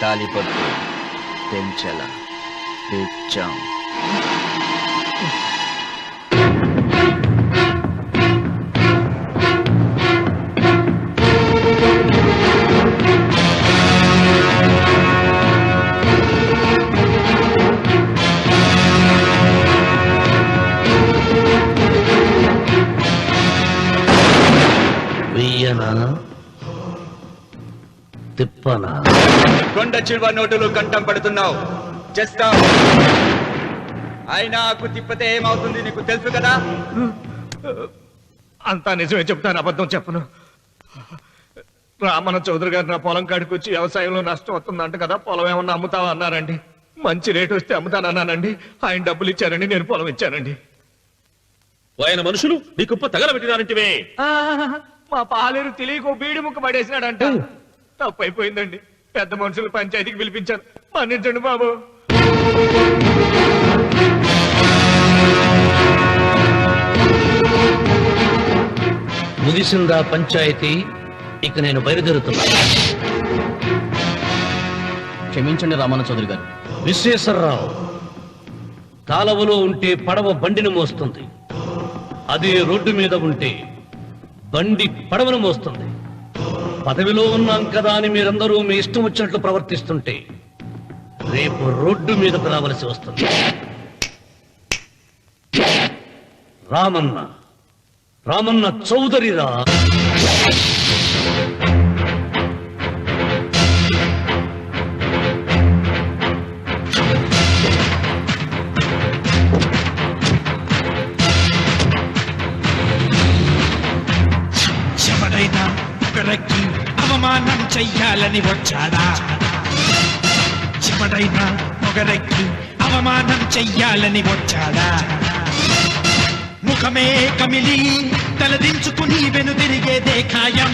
తాలిపట్టు పెంచల తెచ్చాం. తిప్పనా కొండ చిల్వ నోటులు కంఠం పడుతున్నావు. చేస్తావు. అయినా ఆకు తిప్పతే ఏమవుతుంది నీకు తెలుసు కదా. అంతా నిజమే చెప్తాను, అబద్ధం చెప్పను. రామన్న చౌదరి గారు నా పొలం కాడికి వచ్చి వ్యవసాయంలో నష్టం వస్తుందంట కదా, పొలం ఏమన్నా అమ్ముతావా అన్నారండి. మంచి రేటు వస్తే అమ్ముతానన్నానండి. ఆయన డబ్బులు ఇచ్చారండి, నేను పొలం ఇచ్చానండి. ఆయన మనుషులు నీ కుప్ప తగలబెట్టినారంటివే. మా పాలేరు తెలియక బీడి ముక్క పడేసినాడంట. తప్పు అయిపోయిందండి. పెద్ద మనుషులు పంచాయతీకి పిలిపించాను, మన్నించండి బాబు. ముగిసిందా పంచాయతీ? ఇక నేను బయలుదేరుతున్నా. క్షమించండి రామన్న చౌదరి గారు. విశ్వేశ్వరరావు, కాలవలో ఉంటే పడవ బండిని మోస్తుంది, అదే రోడ్డు మీద ఉంటే బండి పడవను మోస్తుంది. పదవిలో ఉన్నాం కదా అని మీరందరూ మీ ఇష్టం వచ్చినట్లు ప్రవర్తిస్తుంటే రేపు రోడ్డు మీదకు రావలసి వస్తుంది. రామన్న చౌదరిరా. ఎవరైనా ఒకరికి అవమానం చెయ్యాలని వచ్చాడా? ఎవరైనా ఒకరికి అవమానం చెయ్యాలని వచ్చాడా? ముఖమే కమిలి తలదించుకుని వెనుదిరిగేదే ఖాయం.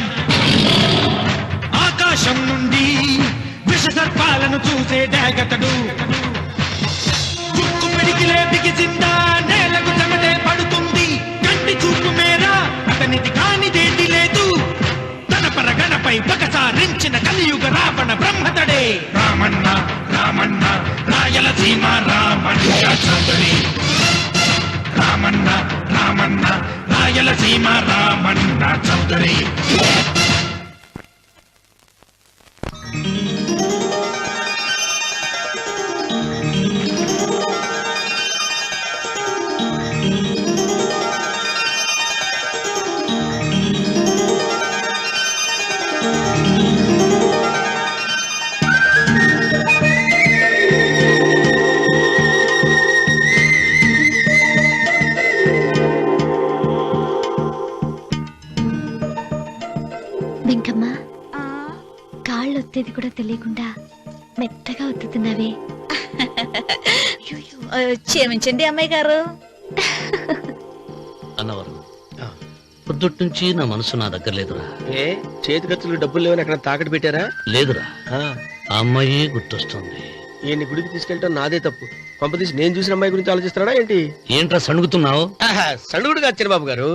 ఆకాశం నుండి విషసర్పాలను చూసే డాగతడు. చుక్కు పిడికిలే బిగిసిందా నేలకు చెమటే పడుతుంది. కంటి చూపు మేరా అతనిది కానిదేంటి లేదు. తన పరగణపై పగసారించిన కలియుగ రావణ బ్రహ్మతడే రామన్న. రామన్న రాయలసీమ రామన్న చౌదరి. రామన్న రామన్న రాయలసీమ రామన్న చౌదరి. వెంకమ్మ, కాళ్ళు ఒత్తేది కూడా తెలియకుండా మెత్తగా ఒత్తుతున్నావే. క్షమించండి అమ్మాయి గారు. అన్నవరం, పొద్దుటి నుంచి నా మనసు నా దగ్గర లేదురా. ఏ చేతి ఖర్చులు డబ్బులు లేవని అక్కడ తాకట్టు పెట్టారా? లేదురా, ఆ అమ్మాయి గుర్తొస్తుంది. ఈయన్ని గుడికి తీసుకెళ్ళటం నాదే తప్పు. పంపతీసి నేను చూసిన అమ్మాయి గురించి ఆలోచిస్తున్నాడా ఏంటి? ఏంట్రా సణుగుతున్నావు? సణుగుడు కాదు చిరబాబు గారు,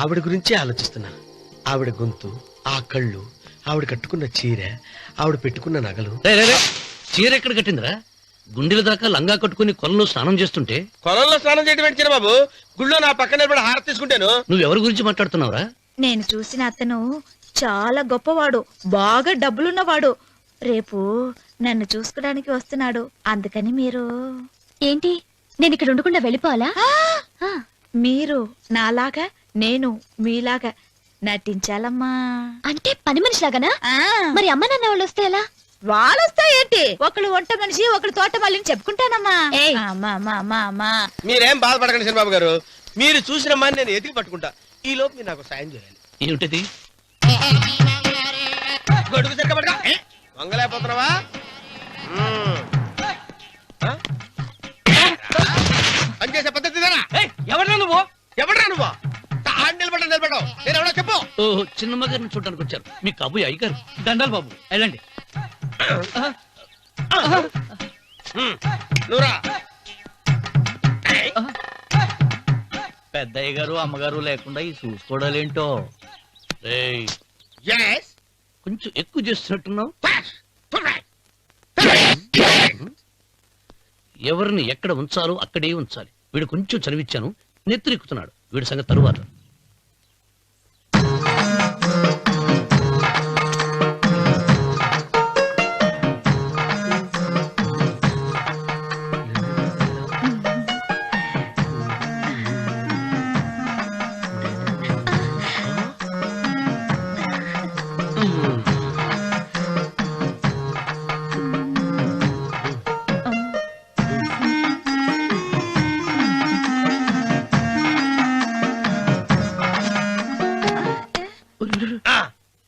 ఆవిడ గురించి ఆలోచిస్తున్నా. ఆవిడ గొంతు, ఆ కళ్ళు, ఆవిడ కట్టుకున్న చీర, ఆవిడ పెట్టుకున్న నగలు. చీర ఎక్కడ కట్టిందిరా? గుండెల దాకా లంగా కట్టుకుని కొలంలో స్నానం చేస్తుంటే. కొలంలో స్నానం చేయడం ఏంటి చిరబాబు? గుళ్ళో నా పక్కన నిలబడి హారతి తీసుకుంటాను. నువ్వెవరి గురించి మాట్లాడుతున్నావురా? నేను చూసిన అతను చాలా గొప్పవాడు, బాగా డబ్బులున్నవాడు. రేపు నన్ను చూసుకోడానికి వస్తున్నాడు. అందుకని మీరు ఏంటి, నేను ఇక్కడ ఉండకుండా వెళ్ళిపోవాలా? మీరు నాలాగా, నేను మీలాగా నటించాలమ్మా. అంటే పని మనిషిలాగానా? మరి అమ్మ నాన్న వాళ్ళు వస్తే ఎలా? వాళ్ళు వస్తాయేంటి? ఒకళ్ళు వంట మనిషి, ఒకళ్ళు తోట మళ్ళీ చెప్పుకుంటానమ్మా. మీరేం బాధపడకండి చిరబాబు గారు, మీరు చూసిన అమ్మాయిని నేను ఎతికి పట్టుకుంటా. ఈ లోపు మీరు నాకు సాయం చేయాలి. ఏమిటది? గొడుగు చెక్క పడక వంగలేకపోతున్నావా? పనిచేసే పద్ధతి ఎవడరా నువ్వు? నిలబడ్డావు నేను ఎవడో చెప్పు. ఓహో, చిన్నమ్మ గారిని చూడడానికి వచ్చారు. మీ కాబోయే అయ్యగారు. దండాలు బాబు, వెళ్ళండి. నువ్వురా. పెద్దయ్య గారు అమ్మగారు లేకుండా ఈ చూసుకోవడాలేంటో. కొంచెం ఎక్కువ చేస్తున్నట్టున్నావు. ఎవరిని ఎక్కడ ఉంచాలో అక్కడే ఉంచాలి. వీడు కొంచెం చనివిచ్చాను, నెత్తిరెక్కుతున్నాడు. వీడి సంగతి తరువాత.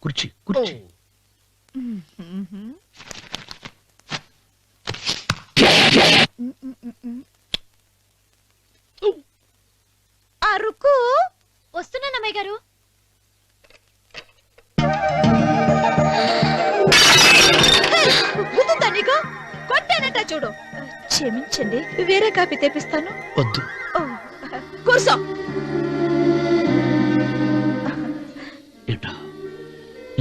కుర్చీ కుర్చీ. అరుకు వస్తున్నాను అమ్మాయి గారు. గుర్తుందా నీకు? కొట్టానట చూడు. క్షమించండి, వేరే కాపీ తెప్పిస్తాను. వద్దు. ఓ, కూర్చో. ఏంటా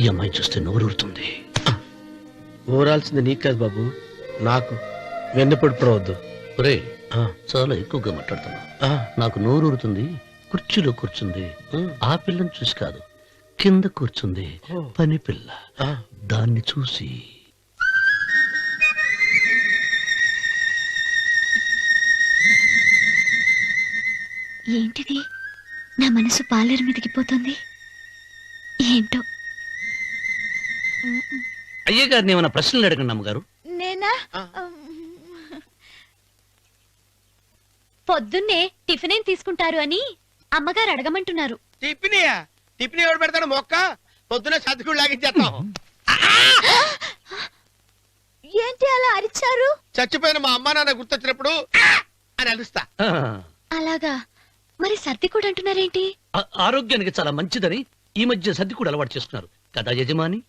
ఈ అమ్మాయి చూస్తే నోరూరుతుంది. ఊరాల్సింది నీకు కాదు బాబు, నాకు. వెన్నపడి పడవద్దు. ఒరే చాలా ఎక్కువగా మాట్లాడుతున్నా. నాకు నోరూరుతుంది. కుర్చీలో కూర్చుంది. ఆ పిల్లని చూసి కాదు, కింద కూర్చుంది పని పిల్ల. దాన్ని చూసి ఏంటిది? నా మనసు పాలేరు మీదకి పోతుంది. ఏంటో. అయ్య గారిని ఏమైనా ప్రశ్నలు అడగండి అమ్మగారు. నేనా? పొద్దున్నే టిఫిన్ ఏం తీసుకుంటారు అని అమ్మగారు అడగమంటున్నారు. టిఫినియా? టిఫిన్ ఎవడు పెడతాడు? మొక్క పొద్దున సతికుడు లాగించేస్తాం. ఏంటి అలా అరిచారు? చచ్చిపోయిన మా అమ్మ నాన్న గుర్తొచ్చినప్పుడు అని అలుస్తా. అలాగా? మరి సర్ది కూడా అంటున్నారేంటి? ఆరోగ్యానికి చాలా మంచిదని ఈ మధ్య సర్ది కూడా అలవాటు చేస్తున్నారు కదా యజమాని.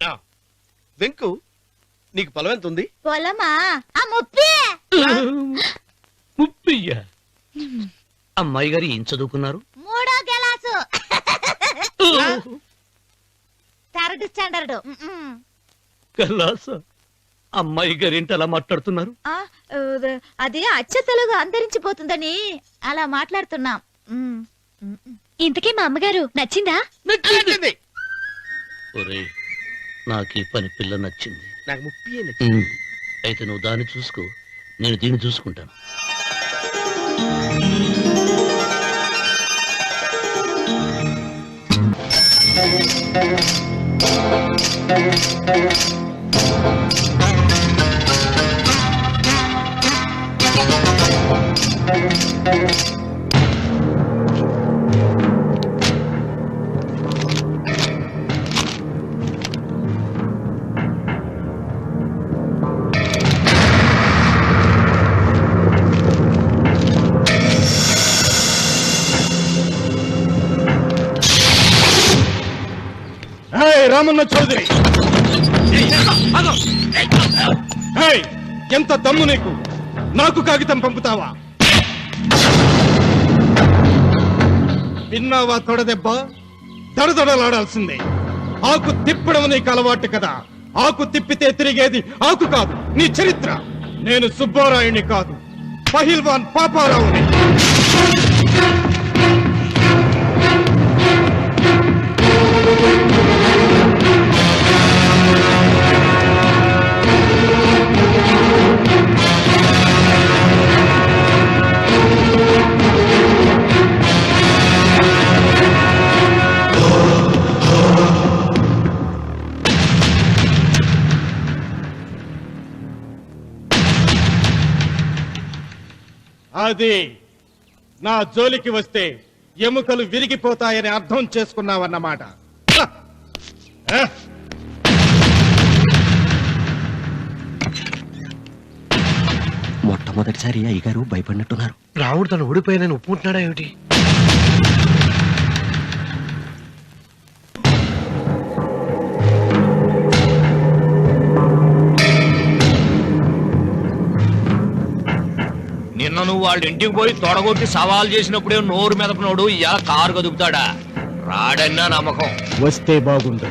వెంకు, నీకు పొలం ఎంత ఉంది? పొలమా? ఆ ముప్పి. ముప్పయ్య. అమ్మాయి గారు ఏం చదువుకున్నారు? 3వ క్లాసు, 3rd స్టాండర్డ్. కలాస. అమ్మాయి గారు ఏంటి అలా మాట్లాడుతున్నారు? అది అచ్చ తెలుగు అంతరించిపోతుందని అలా మాట్లాడుతున్నాం. ఇంతకీ మా అమ్మగారు నచ్చిందా? నచ్చింది. ఒరే, నాకు ఈ పని పిల్ల నచ్చింది. నాకు ముప్పి. అయితే నువ్వు దాన్ని చూసుకో, నేను దీన్ని చూసుకుంటాను. రామన్న చౌదరి, ఎంత దమ్ము నీకు? నాకు కాగితం పంపుతావా? విన్నావా తొడదెబ్బ? దడదడలాడాల్సిందే. ఆకు తిప్పడం నీకు అలవాటు కదా. ఆకు తిప్పితే తిరిగేది ఆకు కాదు, నీ చరిత్ర. నేను సుబ్బారాయుని కాదు, పహిల్వాన్ పాపారావుని. అది నా జోలికి వస్తే ఎముకలు విరిగిపోతాయని అర్థం చేసుకున్నావన్నమాట. మొట్టమొదటిసారి అయ్యగారు భయపడినట్టున్నారు. రాముడు తను ఓడిపోయానని ఒప్పుకుంటున్నాడా ఏమిటి? నిన్న నువ్వు వాళ్ళ ఇంటికి పోయి తొడగొట్టి సవాల్ చేసినప్పుడే నోరు మెదపనోడు ఇవాళ కారు కదుపుతాడా? రాడన్నా నమ్మకం. వస్తే బాగుండు.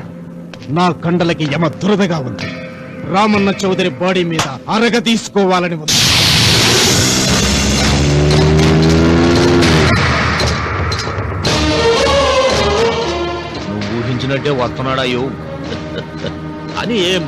నా కండలకి యమ దురదగా ఉంది. రామన్న చౌదరి బాడీ మీద అరగ తీసుకోవాలని ఉంది. పిలిచినట్టే వస్తున్నాడయ్యో అని ఏం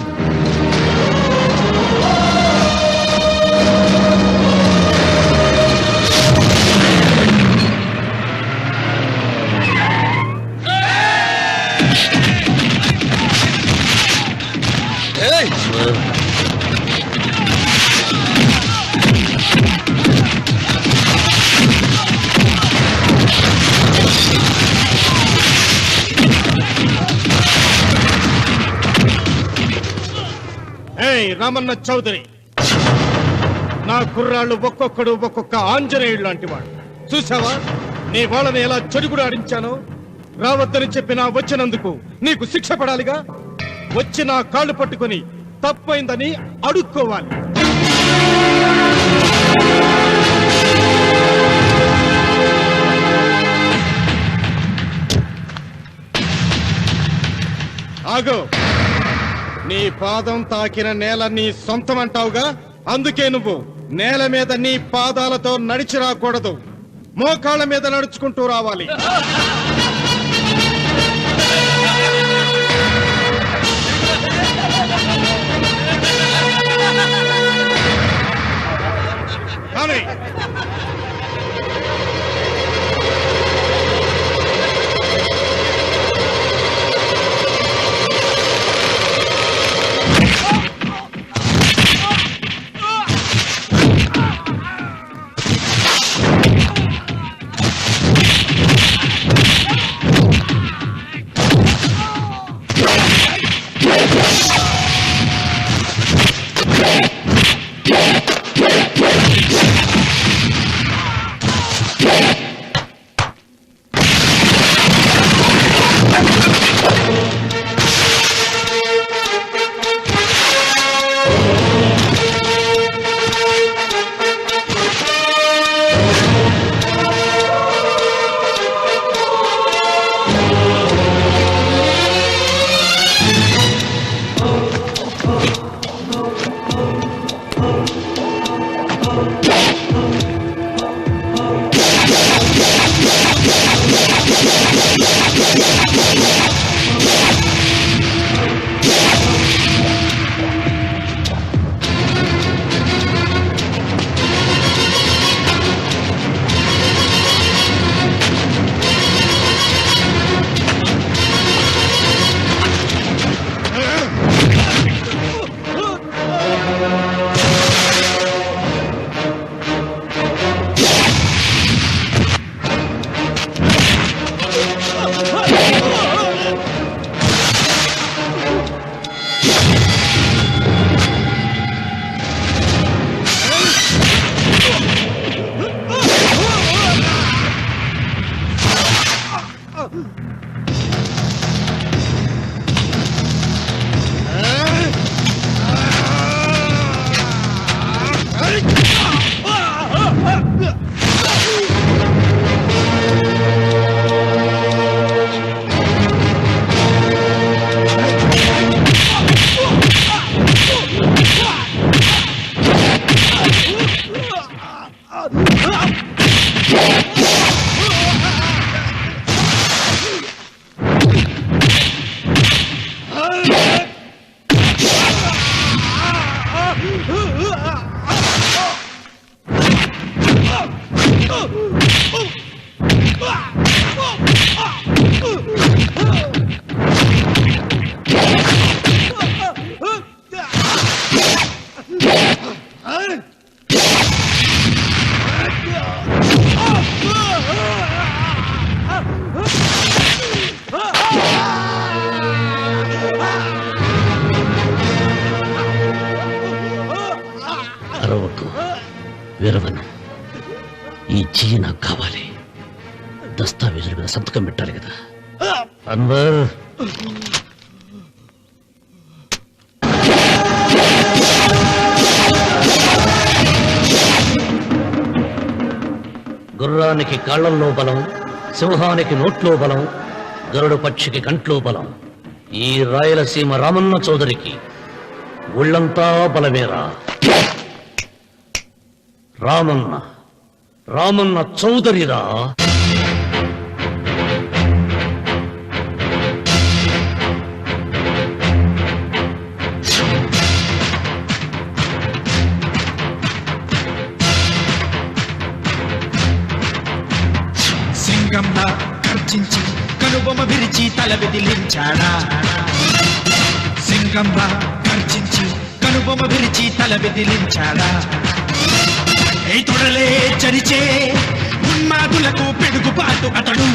రామన్న చౌదరి, నా కుర్రాళ్ళు ఒక్కొక్కడు ఒక్కొక్క ఆంజనేయుడు లాంటి వాడు. చూసావా నీ వాళ్ళని ఎలా చెడుగుడు ఆడించానో? రావద్దని చెప్పినా వచ్చినందుకు నీకు శిక్ష పడాలిగా. వచ్చి నా కాళ్ళు పట్టుకొని తప్పైందని అడుక్కోవాలి. ఆగో, నీ పాదం తాకిన నేల నీ సొంతం అంటావుగా, అందుకే నువ్వు నేల మీద నీ పాదాలతో నడిచి రాకూడదు, మోకాళ్ళ మీద నడుచుకుంటూ రావాలి. కానీ వీరవనం, ఈ చెయ్యి నాకు కావాలి. దస్తావేజుల మీద సంతకం పెట్టాలి కదా. అన్వర్, గుర్రానికి కాళ్లల్లో బలం, సింహానికి నోట్లో బలం, గరుడు పక్షికి కంట్లో బలం. ఈ రాయలసీమ రామన్న చౌదరికి ఒళ్ళంతా బలమేరా. రామన్న, రామన్న చౌదరిరా. సింగంలా గర్జించి కనుబొమ్మ విరిచి తల విదిలించాడా సింగంలా గర్జించి కనుబొమ్మ విరిచి తల విదిలించాడా ఏ తొడలే చరిచే ఉన్మాదులకు పిడుగుపాటు అతడు